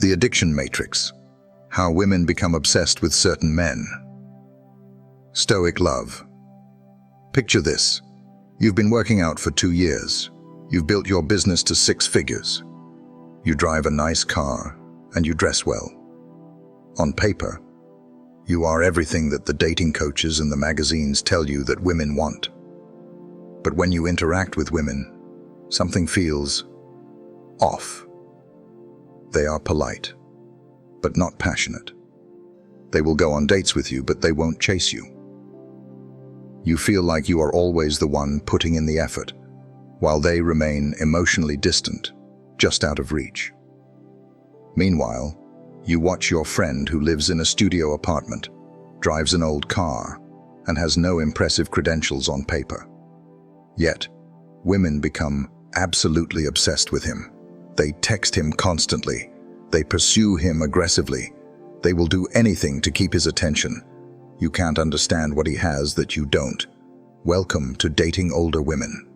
The addiction matrix. How women become obsessed with certain men. Stoic love. Picture this. You've been working out for 2 years. You've built your business to 6 figures. You drive a nice car and you dress well. On paper, you are everything that the dating coaches and the magazines tell you that women want. But when you interact with women, something feels off. They are polite, but not passionate. They will go on dates with you, but they won't chase you. You feel like you are always the one putting in the effort, while they remain emotionally distant, just out of reach. Meanwhile, you watch your friend who lives in a studio apartment, drives an old car, and has no impressive credentials on paper. Yet, women become absolutely obsessed with him. They text him constantly. They pursue him aggressively. They will do anything to keep his attention. You can't understand what he has that you don't. Welcome to dating older women.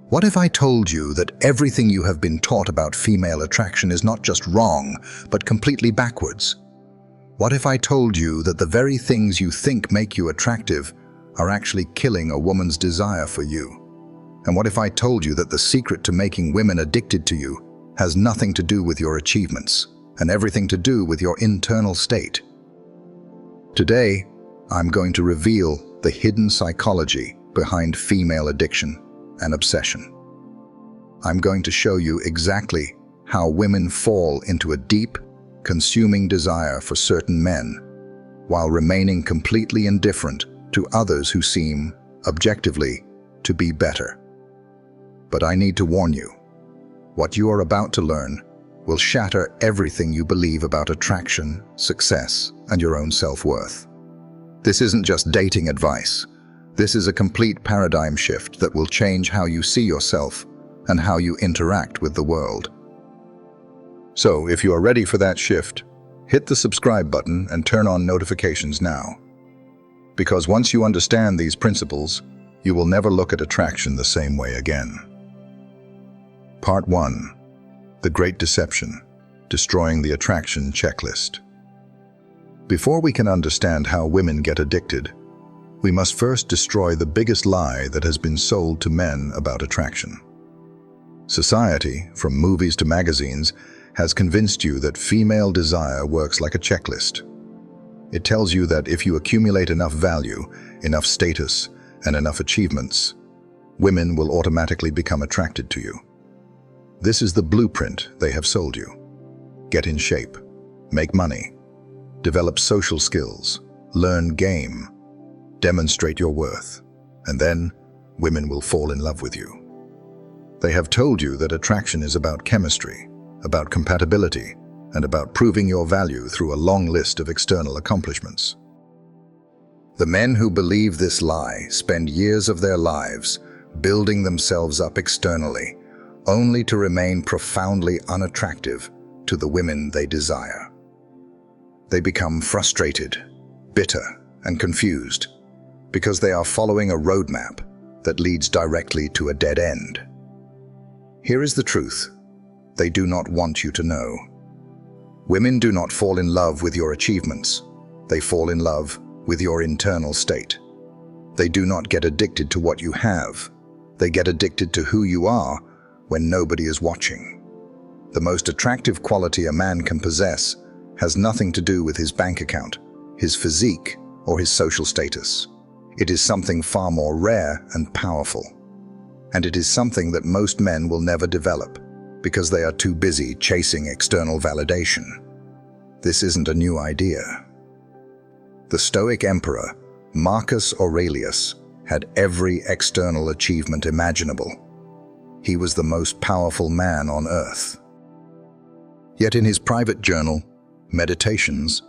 What if I told you that everything you have been taught about female attraction is not just wrong, but completely backwards? What if I told you that the very things you think make you attractive are actually killing a woman's desire for you? And what if I told you that the secret to making women addicted to you has nothing to do with your achievements and everything to do with your internal state? Today, I'm going to reveal the hidden psychology behind female addiction and obsession. I'm going to show you exactly how women fall into a deep, consuming desire for certain men, while remaining completely indifferent to others who seem, objectively, to be better. But I need to warn you, what you are about to learn will shatter everything you believe about attraction, success, and your own self-worth. This isn't just dating advice. This is a complete paradigm shift that will change how you see yourself and how you interact with the world. So, if you are ready for that shift, hit the subscribe button and turn on notifications now. Because once you understand these principles, you will never look at attraction the same way again. Part 1. The Great Deception, Destroying the Attraction Checklist. Before we can understand how women get addicted, we must first destroy the biggest lie that has been sold to men about attraction. Society, from movies to magazines, has convinced you that female desire works like a checklist. It tells you that if you accumulate enough value, enough status, and enough achievements, women will automatically become attracted to you. This is the blueprint they have sold you. Get in shape, make money, develop social skills, learn game, demonstrate your worth, and then women will fall in love with you. They have told you that attraction is about chemistry, about compatibility, and about proving your value through a long list of external accomplishments. The men who believe this lie spend years of their lives building themselves up externally, only to remain profoundly unattractive to the women they desire. They become frustrated, bitter, and confused because they are following a roadmap that leads directly to a dead end. Here is the truth they do not want you to know. Women do not fall in love with your achievements. They fall in love with your internal state. They do not get addicted to what you have. They get addicted to who you are when nobody is watching. The most attractive quality a man can possess has nothing to do with his bank account, his physique, or his social status. It is something far more rare and powerful. And it is something that most men will never develop because they are too busy chasing external validation. This isn't a new idea. The Stoic emperor, Marcus Aurelius, had every external achievement imaginable. He was the most powerful man on earth. Yet in his private journal, Meditations,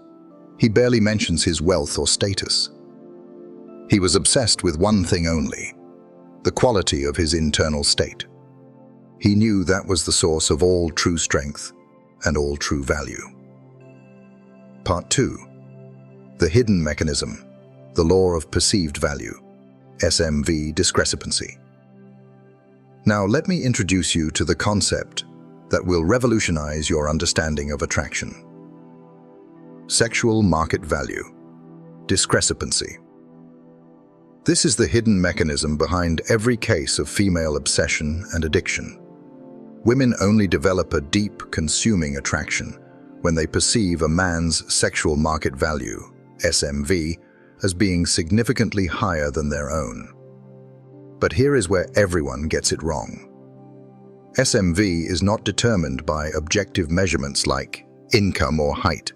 he barely mentions his wealth or status. He was obsessed with one thing only: the quality of his internal state. He knew that was the source of all true strength and all true value. Part 2. The Hidden Mechanism, the Law of Perceived Value, SMV Discrepancy. Now let me introduce you to the concept that will revolutionize your understanding of attraction. Sexual market value. Discrepancy. This is the hidden mechanism behind every case of female obsession and addiction. Women only develop a deep, consuming attraction when they perceive a man's sexual market value, SMV, as being significantly higher than their own. But here is where everyone gets it wrong. SMV is not determined by objective measurements like income or height.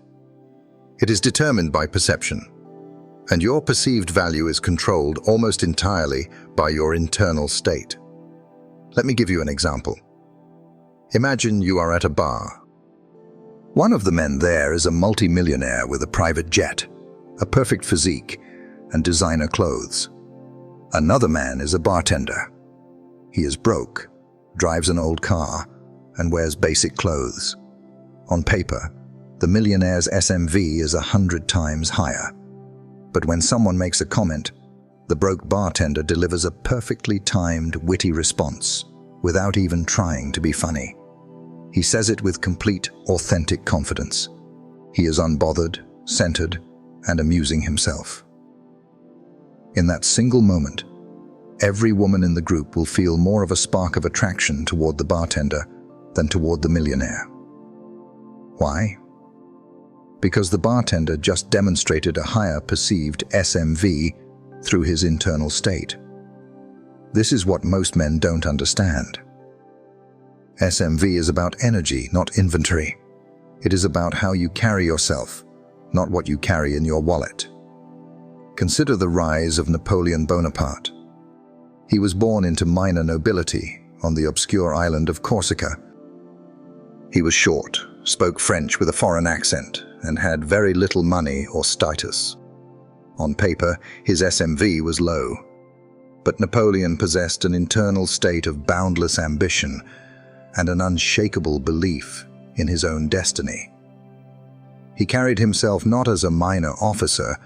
It is determined by perception, and your perceived value is controlled almost entirely by your internal state. Let me give you an example. Imagine you are at a bar. One of the men there is a multimillionaire with a private jet, a perfect physique, and designer clothes. Another man is a bartender. He is broke, drives an old car, and wears basic clothes. On paper, the millionaire's SMV is 100 times higher. But when someone makes a comment, the broke bartender delivers a perfectly timed, witty response, without even trying to be funny. He says it with complete, authentic confidence. He is unbothered, centered, and amusing himself. In that single moment, every woman in the group will feel more of a spark of attraction toward the bartender than toward the millionaire. Why? Because the bartender just demonstrated a higher perceived SMV through his internal state. This is what most men don't understand. SMV is about energy, not inventory. It is about how you carry yourself, not what you carry in your wallet. Consider the rise of Napoleon Bonaparte. He was born into minor nobility on the obscure island of Corsica. He was short, spoke French with a foreign accent, and had very little money or status. On paper, his SMV was low, but Napoleon possessed an internal state of boundless ambition and an unshakable belief in his own destiny. He carried himself not as a minor officer,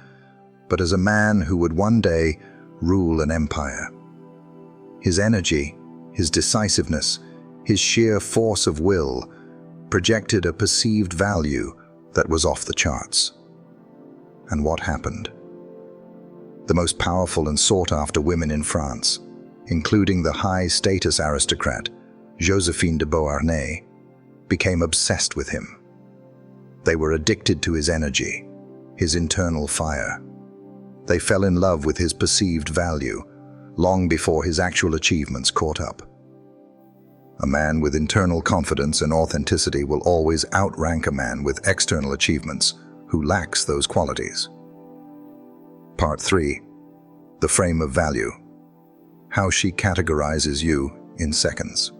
but as a man who would one day rule an empire. His energy, his decisiveness, his sheer force of will projected a perceived value that was off the charts. And what happened? The most powerful and sought-after women in France, including the high-status aristocrat Joséphine de Beauharnais, became obsessed with him. They were addicted to his energy, his internal fire. They fell in love with his perceived value long before his actual achievements caught up. A man with internal confidence and authenticity will always outrank a man with external achievements who lacks those qualities. Part 3. The frame of value. How she categorizes you in seconds.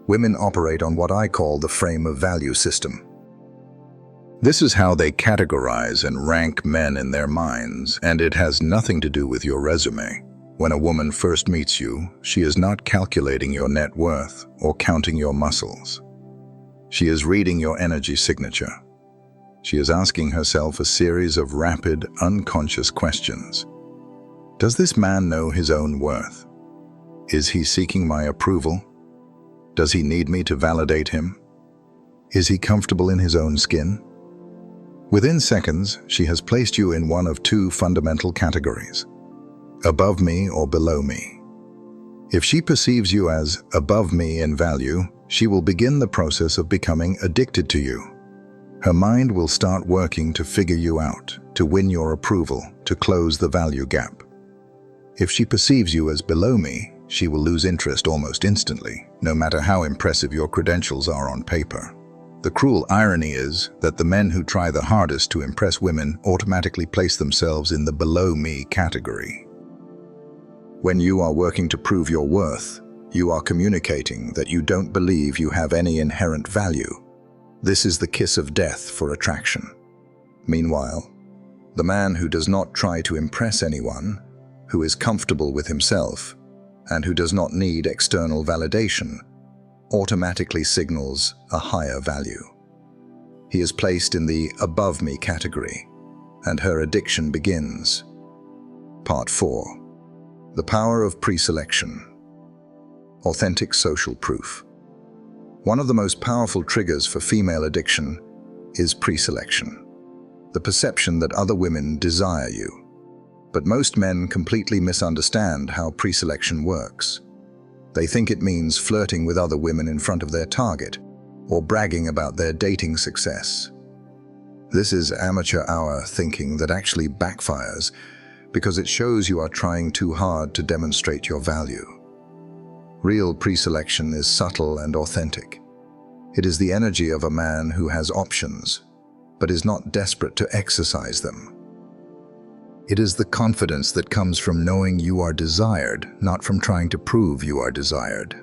Women operate on what I call the frame of value system. This is how they categorize and rank men in their minds, and it has nothing to do with your resume. When a woman first meets you, she is not calculating your net worth or counting your muscles. She is reading your energy signature. She is asking herself a series of rapid, unconscious questions. Does this man know his own worth? Is he seeking my approval? Does he need me to validate him? Is he comfortable in his own skin? Within seconds, she has placed you in one of two fundamental categories: above me or below me. If she perceives you as above me in value, she will begin the process of becoming addicted to you. Her mind will start working to figure you out, to win your approval, to close the value gap. If she perceives you as below me, she will lose interest almost instantly, no matter how impressive your credentials are on paper. The cruel irony is that the men who try the hardest to impress women automatically place themselves in the below me category. When you are working to prove your worth, you are communicating that you don't believe you have any inherent value. This is the kiss of death for attraction. Meanwhile, the man who does not try to impress anyone, who is comfortable with himself, and who does not need external validation, automatically signals a higher value. He is placed in the above me category, and her addiction begins. Part 4. The power of pre-selection. Authentic social proof. One of the most powerful triggers for female addiction is preselection, the perception that other women desire you. But most men completely misunderstand how preselection works. They think it means flirting with other women in front of their target, or bragging about their dating success. This is amateur hour thinking that actually backfires because it shows you are trying too hard to demonstrate your value. Real preselection is subtle and authentic. It is the energy of a man who has options, but is not desperate to exercise them. It is the confidence that comes from knowing you are desired, not from trying to prove you are desired.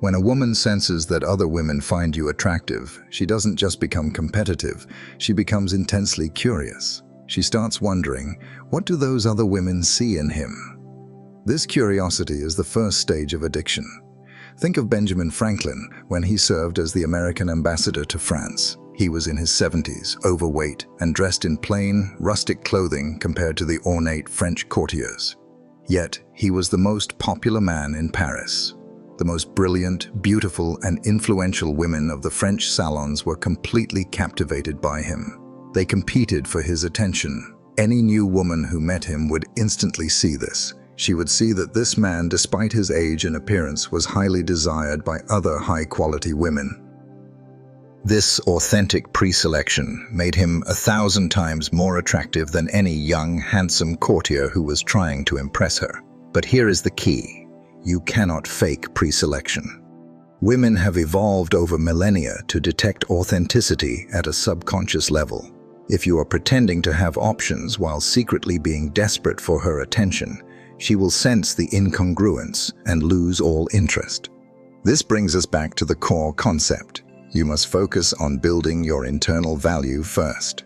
When a woman senses that other women find you attractive, she doesn't just become competitive, she becomes intensely curious. She starts wondering, what do those other women see in him? This curiosity is the first stage of addiction. Think of Benjamin Franklin when he served as the American ambassador to France. He was in his 70s, overweight, and dressed in plain, rustic clothing compared to the ornate French courtiers. Yet, he was the most popular man in Paris. The most brilliant, beautiful, and influential women of the French salons were completely captivated by him. They competed for his attention. Any new woman who met him would instantly see this. She would see that this man, despite his age and appearance, was highly desired by other high-quality women. This authentic preselection made him 1,000 times more attractive than any young, handsome courtier who was trying to impress her. But here is the key. You cannot fake preselection. Women have evolved over millennia to detect authenticity at a subconscious level. If you are pretending to have options while secretly being desperate for her attention, she will sense the incongruence and lose all interest. This brings us back to the core concept. You must focus on building your internal value first.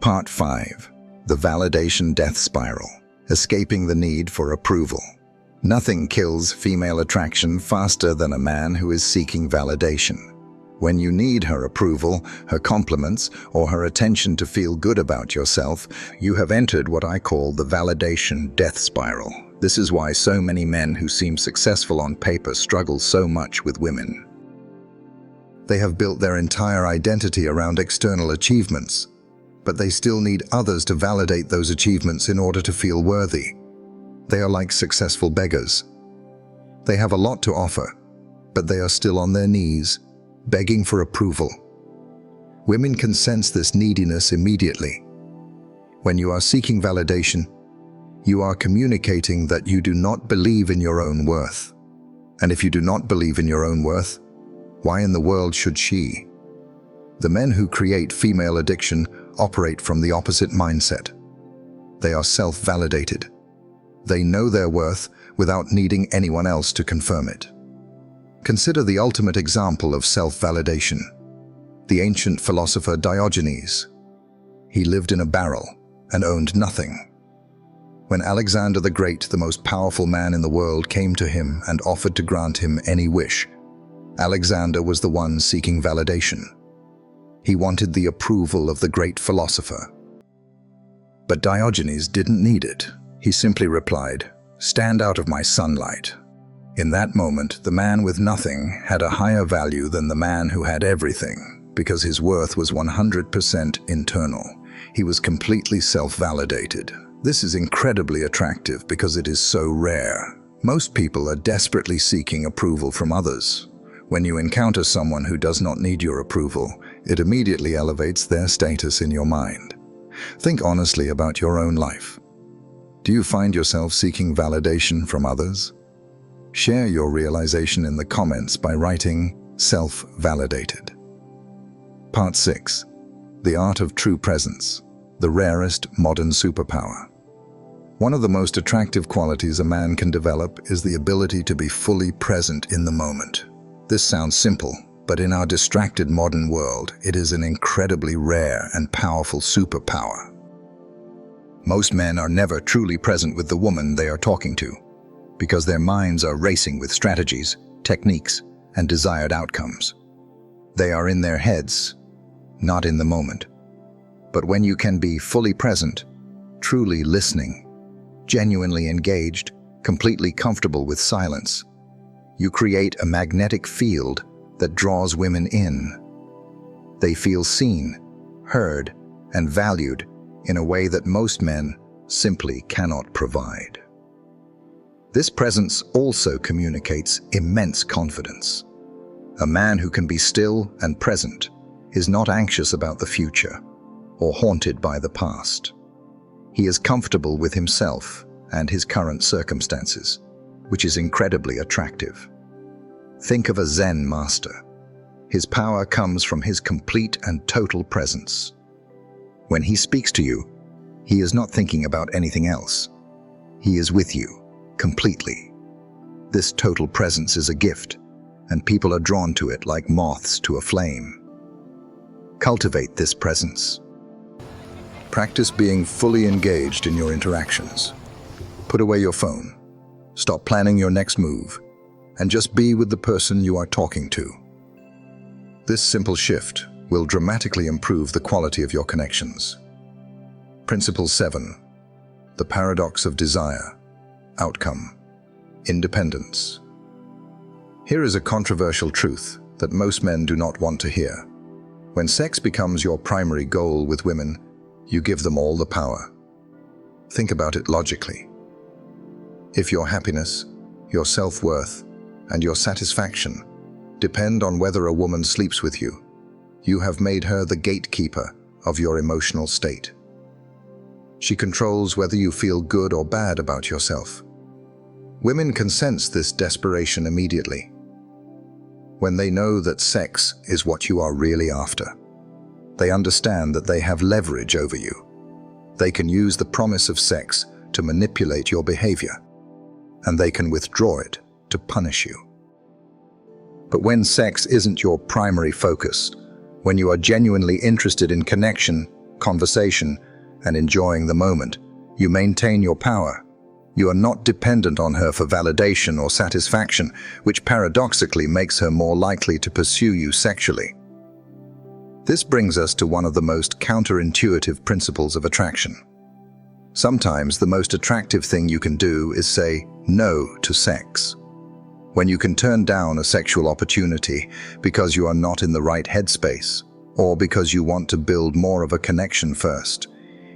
Part 5. The Validation Death Spiral. Escaping the need for approval. Nothing kills female attraction faster than a man who is seeking validation. When you need her approval, her compliments, or her attention to feel good about yourself, you have entered what I call the validation death spiral. This is why so many men who seem successful on paper struggle so much with women. They have built their entire identity around external achievements, but they still need others to validate those achievements in order to feel worthy. They are like successful beggars. They have a lot to offer, but they are still on their knees, begging for approval. Women can sense this neediness immediately. When you are seeking validation, you are communicating that you do not believe in your own worth. And if you do not believe in your own worth, why in the world should she? The men who create female addiction operate from the opposite mindset. They are self-validated. They know their worth without needing anyone else to confirm it. Consider the ultimate example of self-validation, the ancient philosopher Diogenes. He lived in a barrel and owned nothing. When Alexander the Great, the most powerful man in the world, came to him and offered to grant him any wish, Alexander was the one seeking validation. He wanted the approval of the great philosopher. But Diogenes didn't need it. He simply replied, "Stand out of my sunlight." In that moment, the man with nothing had a higher value than the man who had everything, because his worth was 100% internal. He was completely self-validated. This is incredibly attractive because it is so rare. Most people are desperately seeking approval from others. When you encounter someone who does not need your approval, it immediately elevates their status in your mind. Think honestly about your own life. Do you find yourself seeking validation from others? Share your realization in the comments by writing self-validated. Part 6. The Art of True Presence, the rarest modern superpower. One of the most attractive qualities a man can develop is the ability to be fully present in the moment. This sounds simple, but in our distracted modern world, it is an incredibly rare and powerful superpower. Most men are never truly present with the woman they are talking to, because their minds are racing with strategies, techniques, and desired outcomes. They are in their heads, not in the moment. But when you can be fully present, truly listening, genuinely engaged, completely comfortable with silence, you create a magnetic field that draws women in. They feel seen, heard, and valued in a way that most men simply cannot provide. This presence also communicates immense confidence. A man who can be still and present is not anxious about the future or haunted by the past. He is comfortable with himself and his current circumstances, which is incredibly attractive. Think of a Zen master. His power comes from his complete and total presence. When he speaks to you, he is not thinking about anything else. He is with you, completely. This total presence is a gift, and people are drawn to it like moths to a flame. Cultivate this presence. Practice being fully engaged in your interactions. Put away your phone. Stop planning your next move, and just be with the person you are talking to. This simple shift will dramatically improve the quality of your connections. Principle 7. The paradox of desire. Outcome. Independence. Here is a controversial truth that most men do not want to hear. When sex becomes your primary goal with women, you give them all the power. Think about it logically. If your happiness, your self-worth, and your satisfaction depend on whether a woman sleeps with you, you have made her the gatekeeper of your emotional state. She controls whether you feel good or bad about yourself. Women can sense this desperation immediately. When they know that sex is what you are really after, they understand that they have leverage over you. They can use the promise of sex to manipulate your behavior, and they can withdraw it to punish you. But when sex isn't your primary focus, when you are genuinely interested in connection, conversation, and enjoying the moment, you maintain your power. You are not dependent on her for validation or satisfaction, which paradoxically makes her more likely to pursue you sexually. This brings us to one of the most counterintuitive principles of attraction. Sometimes the most attractive thing you can do is say no to sex. When you can turn down a sexual opportunity because you are not in the right headspace, or because you want to build more of a connection first,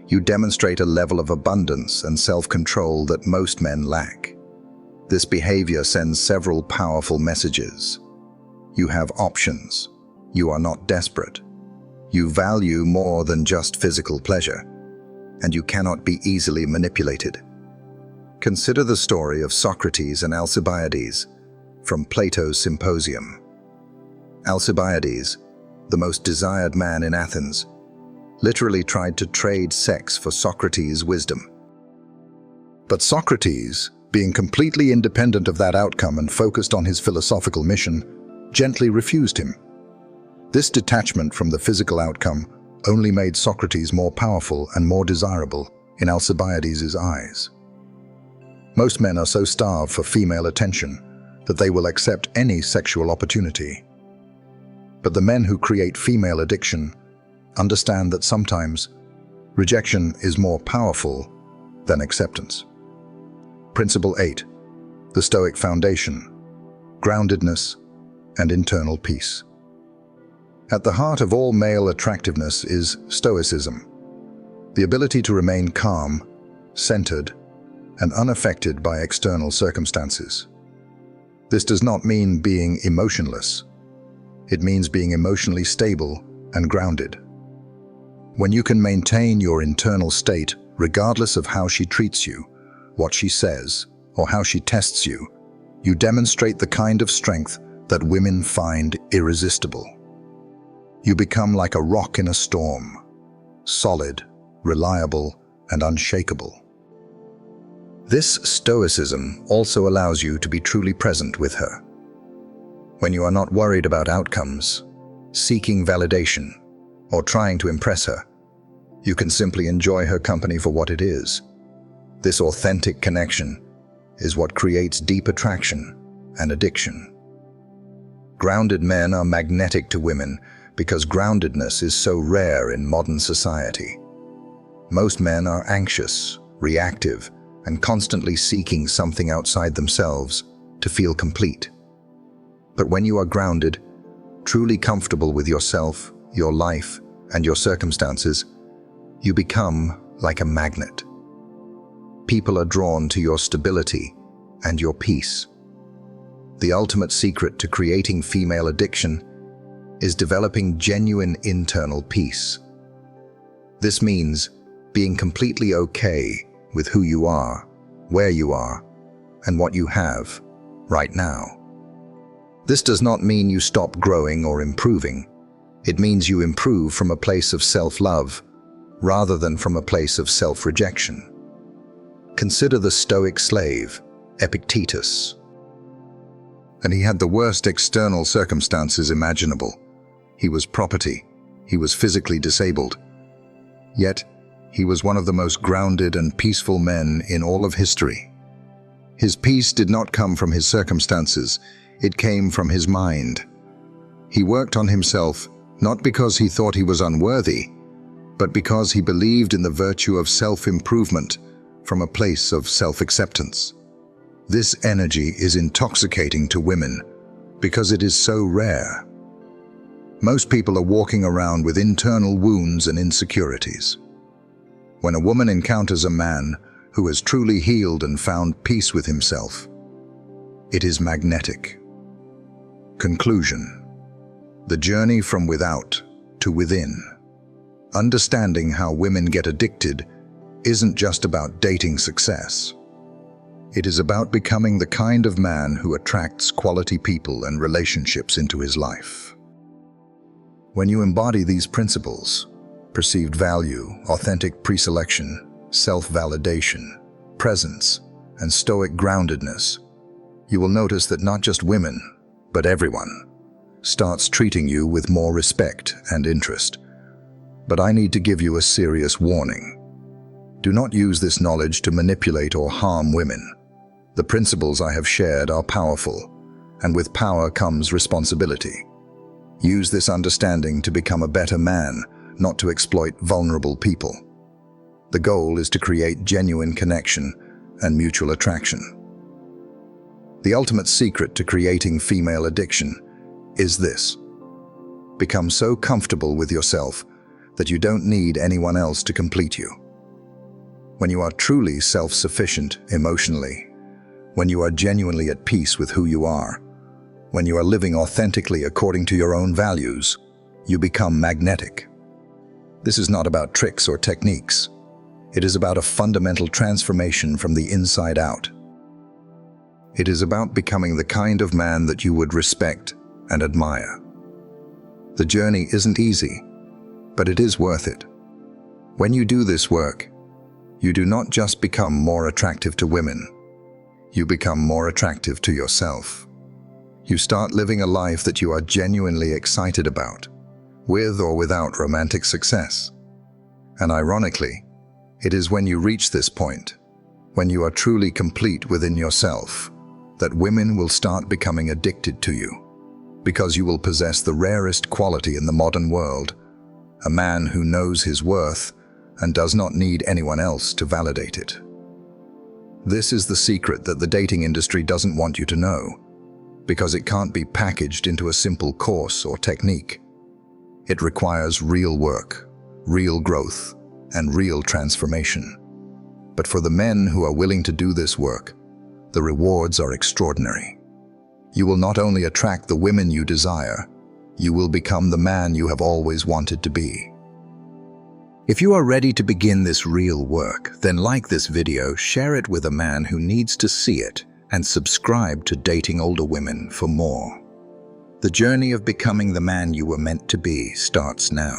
you demonstrate a level of abundance and self-control that most men lack. This behavior sends several powerful messages. You have options. You are not desperate. You value more than just physical pleasure, and you cannot be easily manipulated. Consider the story of Socrates and Alcibiades from Plato's Symposium. Alcibiades, the most desired man in Athens, literally tried to trade sex for Socrates' wisdom. But Socrates, being completely independent of that outcome and focused on his philosophical mission, gently refused him. This detachment from the physical outcome only made Socrates more powerful and more desirable in Alcibiades' eyes. Most men are so starved for female attention that they will accept any sexual opportunity. But the men who create female addiction understand that sometimes rejection is more powerful than acceptance. Principle 8. The Stoic Foundation. Groundedness and internal peace. At the heart of all male attractiveness is stoicism, the ability to remain calm, centered, and unaffected by external circumstances. This does not mean being emotionless. It means being emotionally stable and grounded. When you can maintain your internal state regardless of how she treats you, what she says, or how she tests you, you demonstrate the kind of strength that women find irresistible. You become like a rock in a storm, solid, reliable, and unshakable. This stoicism also allows you to be truly present with her. When you are not worried about outcomes, seeking validation, or trying to impress her, you can simply enjoy her company for what it is. This authentic connection is what creates deep attraction and addiction. Grounded men are magnetic to women because groundedness is so rare in modern society. Most men are anxious, reactive, and constantly seeking something outside themselves to feel complete. But when you are grounded, truly comfortable with yourself, your life, and your circumstances, you become like a magnet. People are drawn to your stability and your peace. The ultimate secret to creating female addiction is developing genuine internal peace. This means being completely okay with who you are, where you are, and what you have right now. This does not mean you stop growing or improving. It means you improve from a place of self-love rather than from a place of self-rejection. Consider the Stoic slave, Epictetus. And he had the worst external circumstances imaginable. He was property. He was physically disabled. Yet, he was one of the most grounded and peaceful men in all of history. His peace did not come from his circumstances. It came from his mind. He worked on himself not because he thought he was unworthy, but because he believed in the virtue of self-improvement from a place of self-acceptance. This energy is intoxicating to women because it is so rare. Most people are walking around with internal wounds and insecurities. When a woman encounters a man who has truly healed and found peace with himself, it is magnetic. Conclusion: the journey from without to within. Understanding how women get addicted isn't just about dating success. It is about becoming the kind of man who attracts quality people and relationships into his life. When you embody these principles, perceived value, authentic preselection, self-validation, presence, and stoic groundedness, you will notice that not just women, but everyone, starts treating you with more respect and interest. But I need to give you a serious warning. Do not use this knowledge to manipulate or harm women. The principles I have shared are powerful, and with power comes responsibility. Use this understanding to become a better man, not to exploit vulnerable people. The goal is to create genuine connection and mutual attraction. The ultimate secret to creating female addiction is this: become so comfortable with yourself that you don't need anyone else to complete you. When you are truly self-sufficient emotionally, when you are genuinely at peace with who you are, when you are living authentically according to your own values, you become magnetic. This is not about tricks or techniques. It is about a fundamental transformation from the inside out. It is about becoming the kind of man that you would respect and admire. The journey isn't easy, but it is worth it. When you do this work, you do not just become more attractive to women. You become more attractive to yourself. You start living a life that you are genuinely excited about, with or without romantic success. And ironically, it is when you reach this point, when you are truly complete within yourself, that women will start becoming addicted to you, because you will possess the rarest quality in the modern world, a man who knows his worth and does not need anyone else to validate it. This is the secret that the dating industry doesn't want you to know, because it can't be packaged into a simple course or technique. It requires real work, real growth, and real transformation. But for the men who are willing to do this work, the rewards are extraordinary. You will not only attract the women you desire, you will become the man you have always wanted to be. If you are ready to begin this real work, then like this video, share it with a man who needs to see it, and subscribe to Dating Older Women for more. The journey of becoming the man you were meant to be starts now.